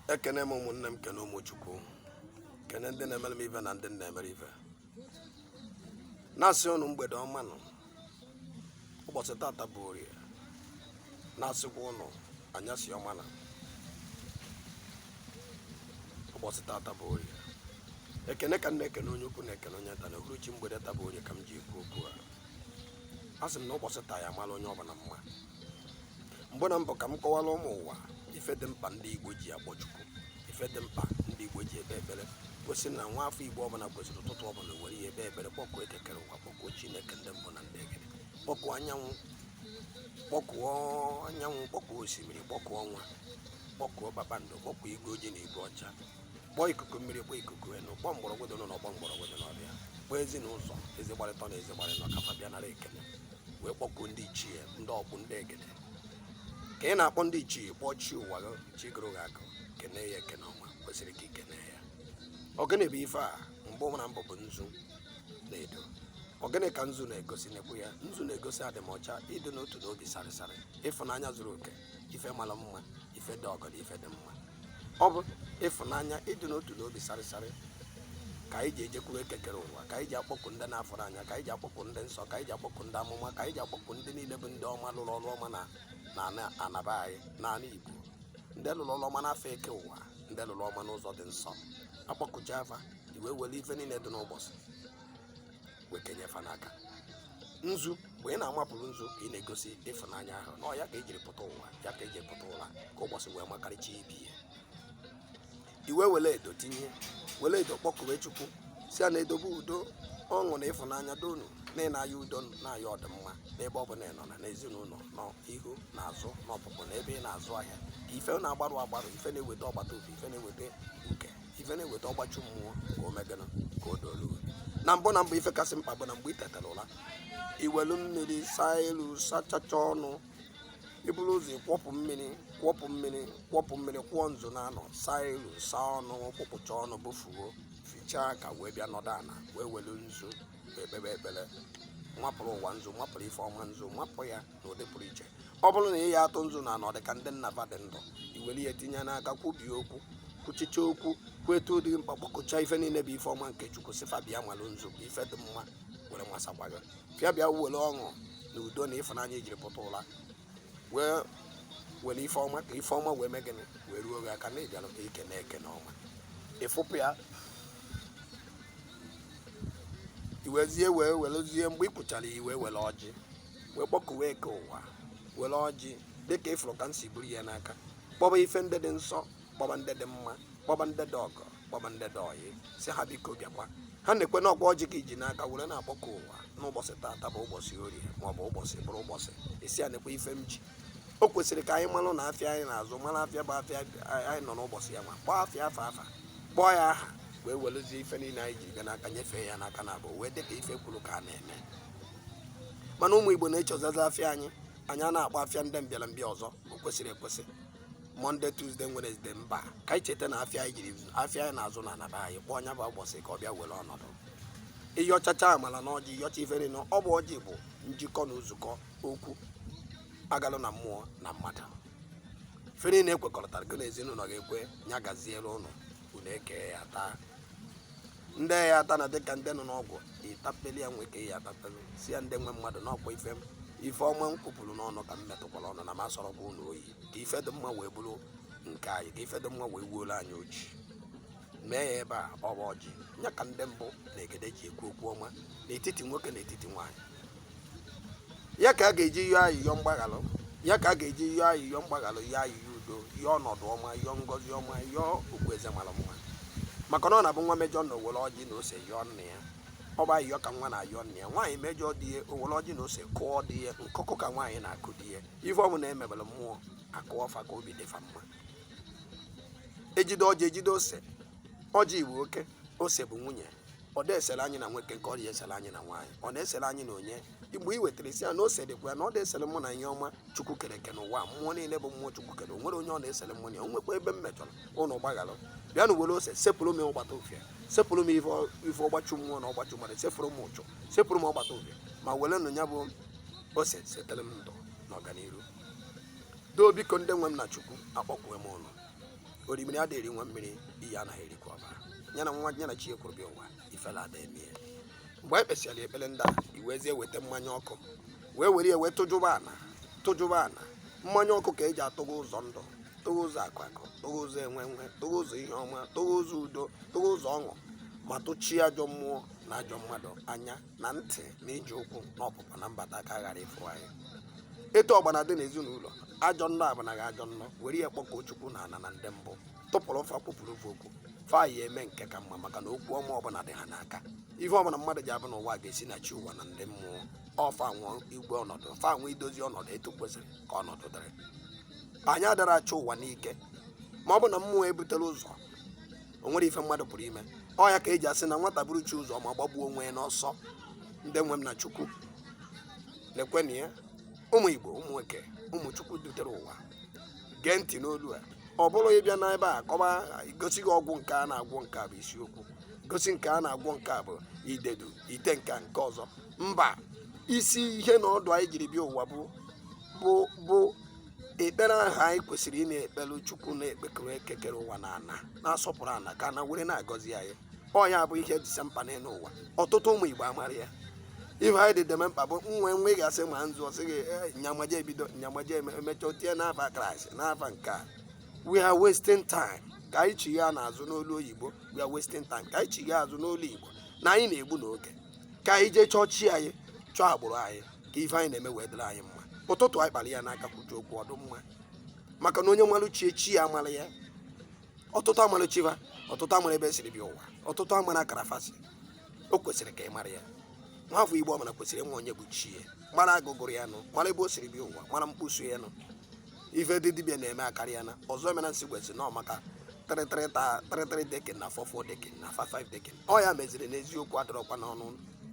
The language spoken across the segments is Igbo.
Ekene m ụmụnne m, kene ụmụ Chukwu, kene ndị na-emere m ife na ndị na-emere ife. Na-asị ụnụ mgbede ọma nụ. Ụbọchị tata bụ Orie. Na-asịkwa ụnụ anyasị ọma na ụbọchị tata bụ Orie. Ekene ka m na-ekene onye ukwu na-ekene onye nta na uhuruchi mgbede taa bụ Orie ka m ji ekwu okwu a. Asị m na ụbọchị taa ya amala onye ọbụla mma. Mbụ na mbụ ka m kọwara ụmụ ụwa ife dị mkpa ndị Igbo ji akpọ Chukwu, ife dị mkpa ndị Igbo ji ebe ekpere. Kwesịrị na nwa afọ Igbo ọbụla kwesịrị ụtụtụ ọbụla were ihe ebe ekpere, kpọkuo ekekere ụwa, kpọkuo Chineke ndị mbụ na ndị egede, kpọkuo anyanwụ, kpọkuo osimiri, kpọkuo ọnwa, kpọkuo kpakpando, kpọkuo igwe ojii na igwe ọcha, kpọọ ikuku mmiri, kpọọ ikuku enu, kpọọ mgbọrọgwụ dị n'ụlọ, kpọọ mgbọrọgwụ dị n'ọbịa, kpọọ ezinụzọ, ezi gbarịtọ na ezi gbarịnọ kafa bịa nara ekele, wee kpọkuo ndị ichie, ndị ọkpụ, ndị egede. Ka ị na-akpọ ndị ichie, kpọọ chi ụwa gị, chi gụrụ gị akụ, kene ya ekene ọma, kwesịrị ka ikene ya. Ogene bụ ife a mbụ na mbụ bụ nzu na-edo. Ogene ka nzu na-egosi nekwu ya. Nzu na-egosi adịmọcha, ịdị n'otu n'obi sarịsarị, ịfụnanya zuru oke, ife mara mma, ife dị ọgọdọ, ife dị mma. Ọ bụ ịfụnanya, ịdị n'otu n'obi sarịsarị ka anyị ji ejekwuru ekekere ụwa, ka anyị ji akpọkụ ndị na-afọrọ anya, ka anyị ji akpọkụ ndị nsọ, ka anyị ji akpọkụ ndị amụma, ka anyị ji akpọkụ ndị niile bụ ndị ọma lụrụ ọrụ ọma na anaba anyị n'ala Igbo, ndị lụrụ ọrụ ọma n'afọ eke ụwa, ndị lụrụ ọma n'ụzọ dị nsọ. Akpọkụcha afa, iwe were ife niile dị n'ụbọchị wee kenye fa n'aka. Nzu mgbe ị na-amapụrụ nzu ka ị na-egosi ịfụnanya ahụ, na ya ka ejiri pụta ụwa, ya ka ejiri pụta ụwa ka ụbọchị wee makarịcha ibi ya. Iwe were edo tinye, were edo kpọkuwe Chukwu, si ya na edobe udo, ọṅụ na ịfụnanya donu, na ị na-aya udo, na-aya ọdịmma n'ebe ọ bụla ị nọ, na n'ezinụlọ, n'ihu na azụ, n'ọpụpụ na ebe ị na-azụ ahịa. Ife na-agbarụ agbarụ, ife na-eweta ọgbata obi, ife na-eweta uke, ife na-eweta ọgbachu mmụọ, ka o megana ka o dolu. Na mbụ na mbụ ife kasị mkpa bụ na mgbe ị tetara ụra, iwelu mmiri saa elu, sachacha ọnụ, iburu ụzọ kwọpụ mmiri, kwụọ nzu na anọ, saa elu, saa ọnụ, kwụpụcha ọnụ, bofuo, fichaa ka wee bịa nọdụ ala, wee welu nzu wee kpebe ekpere. Nwapụrụ ụwa nzu, nwapụrụ ife ọma nzu, nwapụ ya n'ụdị pụrụ iche. Ọ bụrụ na ị ya atụ nzu na anọ dị ka ndị nnaba dị ndụ, iwere ihe tinye n'aka, kwubie okwu, kwuchicha okwu, kweta ụdị mkpa, kpọkụcha ife niile bụ ife ọma nke Chukwu, sifa bịa nwalụ nzu bụ ife dị mma, were nwasakwa gị, bịa were ọṅụ na udo na ịfụnanya ijiri pụta ụra, wee were ife ọma ka ife ọma wee mee gịnị, wee ruo gị aka na ịbịara ka ike na-eke n'ọma. Ịfụpụ ya, iwezie wee werezie mgbe ị kpụchara iwe were ọjị wee kpọkuwe eke ụwa, were ọjị dịka ịfụrụ ka m si buru ya n'aka, kpọba ife ndị dị nsọ, kpọba ndị dị mma, kpọba ndị dị ọgọ, kpọba ndị dị ọyị, si ha biko bịakwa. Ha na-ekwe na ọkwa ọjị ka iji n'aka were na-akpọkọ ụwa n'ụbọchị tata bụ ụbọchị Orie, maọbụ ụbọchị bụrụ ụbọchị isi a na-ekwe ife m ji. O kwesịrị ka anyị malụ na afịa anyị na-azụ, mara afịa bụ afịa anyị nọ n'ụbọchị ya, ma kpọọ afịa afa, kpọọ ya aha, wee werezie ife niile anyị ji ga n'aka, nyefee ya n'aka na abụ, wee dịka ife kwuru ka a na-eme. Mana ụmụ Igbo na-echozazi afịa anyị a na-akpọ afịa ndị mbịarambịa ọzọ. O kwesịrị ekwesị Monde, Tuesday, Wednesday, mba, ka anyị cheta na afịa anyị na-azụ na anaba anyị, kpọọ nya bụ ụbọchị ka ọ bịa were ọnọdụ. Ihe ọchacha amala na ọjị, yọcha ife niile. Ọ bụ ọjị bụ njikọ na nzukọ okwu agalụ na mmụọ na mmadụ. Ife niile ekwekọrịtara gị na ezinụlọ ga-ekwe nya gaziere ụnụ, unu eke ya taa. Ndị ya ata na dịka ndị nọ n'ọgwụ, ịtapeli ya nweke ya atapelu, si ya ndị nwe mmadụ n'ọkwa ife ọma m kwupụrụ n'ọnụ ka m metụkwara ọnụ na m asọrọkwa ụlọ oyi, ka ife dị mma wee bụrụ nke anyị, ka ife dị mma wee wuola anyị oji. Mee ya ebe a, ọ bụ ọjị nya ka ndị mbụ na egede ji ekwu okwu ọma n'etiti nwoke na etiti nwaanyị. Ya ka a ga-eji yọọ ayịyọ mgbaghalụ, ya ka a ga-eji yọọ ayịyọ mgbaghalụ, yọọ ayịyọ udo, yọọ ọnọdụ ọma, yọọ ngọzi ọma, yọọ okpueze mara mma. Maka na ọ na-abụ nwa mejọ na owere ọjị na ose yọọ nna ya, ọ bụ ayịyọ ka nwa na-ayọ nna ya. Nwaanyị mejọ dị ya, owere ọjị na ose kụọ dị ya, nkụkụ ka nwaanyị na-akụ dị ya. Ife ọmụ na-emebere mmụọ akụ ọfa ka obi dịfa mma. Ejide ọjị, ejide ose. Ọjị bụ oke, ose bụ nwunye. Ọ na-esere anyị na nwoke nke ọ na-esere anyị na nwaanyị, ọ na-esere anyị na onye Igbo. I wetara isi ya na ose dịkwa ya, na ọ na-esere mụ na ihe ọma Chukwu kere eke n'ụwa. Mmụọ niile bụ mmụọ Chukwu kere, o nwere onye ọ na-esere mmụọ ya. O nwekwa ebe m mejọrọ ụnụ gbaghalụ, bịa na were ose sepụrụ m ọgbata ofie, sepụrụ m ife ọgbachu mmụọ na ọgbachu mmadụ, sepụrụ m ụchụ, sepụrụ m ọgbata ofie, ma were nụ ya bụ ose setere m ndụ na ọganiru. Doo biko ndị nwe m na Chukwu akpọkwuwe m ụnụ, orimiri adịghị eri nwa mmiri iyi anaghị erikwa ọbara ya na nwa ya na chi ekwuru bịa ụwa ifela ada eme ya. Mgbe anyị kpesịara ekpere ndị a iwezie weta mmanya ọkụ wee were ewe tụjụba ana mmanya ọkụ ka eji atụgha ụzọ ndụ, tụgha ụzọ akụ akụ, tụgha ụzọ enwe tụgha ụzọ ihe ọma, tụgha ụzọ udo, tụgha ụzọ ọṅụ, ma tụchie ajọ mmụọ na ajọ mmadụ anya na ntị na iji ụkwụ na ọpụpụ na mbata ka a ghara ịfụ anyị. Etu ọgbana dị n'ezinụlọ ajọ nnọọ abụnaghị ajọ nnọọ were ya kpọkọ Chukwu na ana na ndị mbụ tụpụrụ fa kpụpụrụ ofe okwu fa ya eme nke ka mma maka na okwu ọma ọbụla dị ha n'aka. Ife ọbụla mmadụ ji abụ n'ụwa ga-esi na chi ụwa na ndị mmụọ ọfa nwụọ igwe ọnọdụ fa nwụ idozi ọnọdụ etu kwesịrị ka ọnọdụ dịrị. Anyị adara achọ ụwa n'ike ma ọ bụ na mmụọ ebutere ụzọ o nwere ife mmadụ pụrụ ime. Ọ ya ka eji asị na nwata buru chi ụzọ ma gbagbuo onwe ya n'ọsọ. Ndị nwe m na Chukwu lekwenụ ya, ụmụ Igbo, ụmụ nwoke, ụmụ Chukwu dutere ụwa, gee ntị n'olu a. Ọ bụrụ ịbịa n'ebe a kọba gosi gị ọgwụ nke a na-agwọ nke a bụ isiokwu, gosi nke a na-agwọ nke a bụ idedu ite nke ọzọ. Mba, isi ihe na ọdụ anyị jiri bịa ụwa bụ ekpere ahụ anyị kwesịrị ị na-ekpere Chukwu na-ekpekere ekekere ụwa na ana na-asọpụrụ ana ka na were na-agọzi anyị. Ọ ya bụ ihe dịsa mkpa n'elu ụwa. Ọtụtụ ụmụ Igbo amara ya. Ife anyị dị deme mkpa bụ nwe ga-asị ma nzu ọsị gị nyamaje ebido nyamaje emechaa tie n'afa Kraịst n'afa nke a. We are wasting time. Ka anyị chigha n'azụ n'olu oyibo, we are wasting time. Ka anyị chigha azụ n'olu Igbo na anyị na-egbu n'oge. Ka anyị jee chọọ chi anyị, chọọ agbụrụ anyị, ka ife anyị na-eme wee dịrị anyị mma. Ụtụtụ anyị kpara ya n'aka kwuchi okwu ọdụ mma maka na onye malụ chi ya amara ya. Ọtụtụ amara chiva, ọtụtụ amara ebe esiri bịa ụwa, ọtụtụ amara akara fasị. O kwesịrị ka ị mara ya. Nwafọ Igbo ọbụla kwesịrị ịnwe onye bụ chi ya, mara agụgụrụ ya nụ, mara ebe o siri bịa ụwa, mara mkpusu ya nụ. Ife dị dibịa na-eme akarịa na ọzọ emena nsị gwesị nọ maka 33 dekin na 44 dekin na 55 dekin. Ọ ya meziri n'eziokwu adọrọkwa n'ọnụ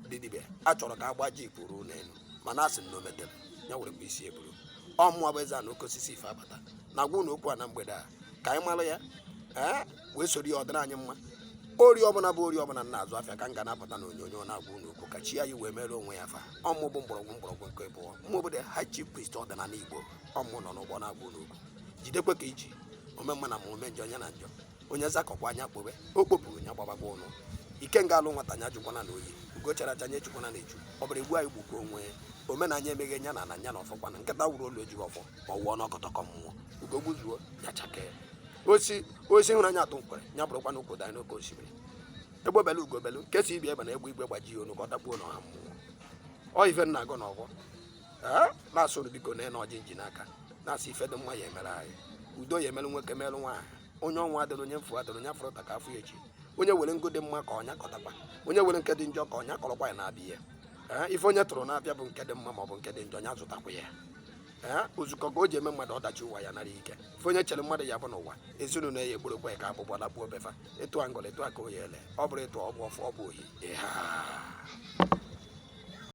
dị dibịa. A chọrọ ka agbaji ikpuru n'elu mana asị na ometere ya were bụ isi eburu. Ọmụọ bụ eze a na oke osisi ife abata na-agwa ụlọ okwu a na mgbede a ka anyị mara ya wee soro ya ọdịrị anyị mma. Ori ọbụla bụ ori ọbụla na-azụ afịa ka m ga na-apụta na onyonyo na-agwa ụlọ okwu ka chi anyị wee mere onwe ya fa. Ọmụ bụ mgbọrọgwụ nke ịbụọ mmụ obodo High Chief Priest ọdịnala Igbo. Ọmụ nọ n'ụgbọ na-agwa ụlọ okwu jidekwe ka iji ome mma na ma ome njọ ya na njọ onye zakọkwa anya kpobe o kpopụrụ ya gbabagwa ụlọ ike nga alụ nwata nya jụkwana na oyi ugo chara acha nye chukwana na eju ọ bụrụ egbu anyị gbukwa onwe ya omenanya emeghe nya na nya na ọfọkwana nkịta wuru olu ejighị ọfọ ma ọ wụọ n'ọkọtọkọ mmụọ ugo gbuzuo ya chakee osi hụrụ anya atụ mkpere nya bụrụkwana obodo anyị n'oke osimiri egbebelu ugobelu nkesa ibi ebe na egbe igbe gbajie onu ka ọ takpuo n'ọha mmụọ. Ọ ife nna agụ n'ọgbọ na-asụrụ biko na ọjị nji n'aka na-asị ife dị mma ya emere anyị udo ya emelụ nwoke melụ nwaanyị onye ọnwa adịrị onye mfu adịrị onye afọrọta ka afọ ya echi onye were ngo dị mma ka ọnya kọtakwa onye were nke dị njọ ka ọnya kọrọkwa ya na-abịa ya ife onye tụrụ na-abịa bụ nke dị mma ma ọ bụ nke dị njọ nya zụtakwa ya ozukọ ka o ji eme mmadụ ọdachi ụwa ya nara ike ife onye chere mmadụ ya bụ n'ụwa ezinụlọ ya egborokwa ya ka abụbọ lakpuo befa etu angọla etu aka o ya ele ọ bụrụ ịtụ ọgbụ ọfọ ọ bụ ohi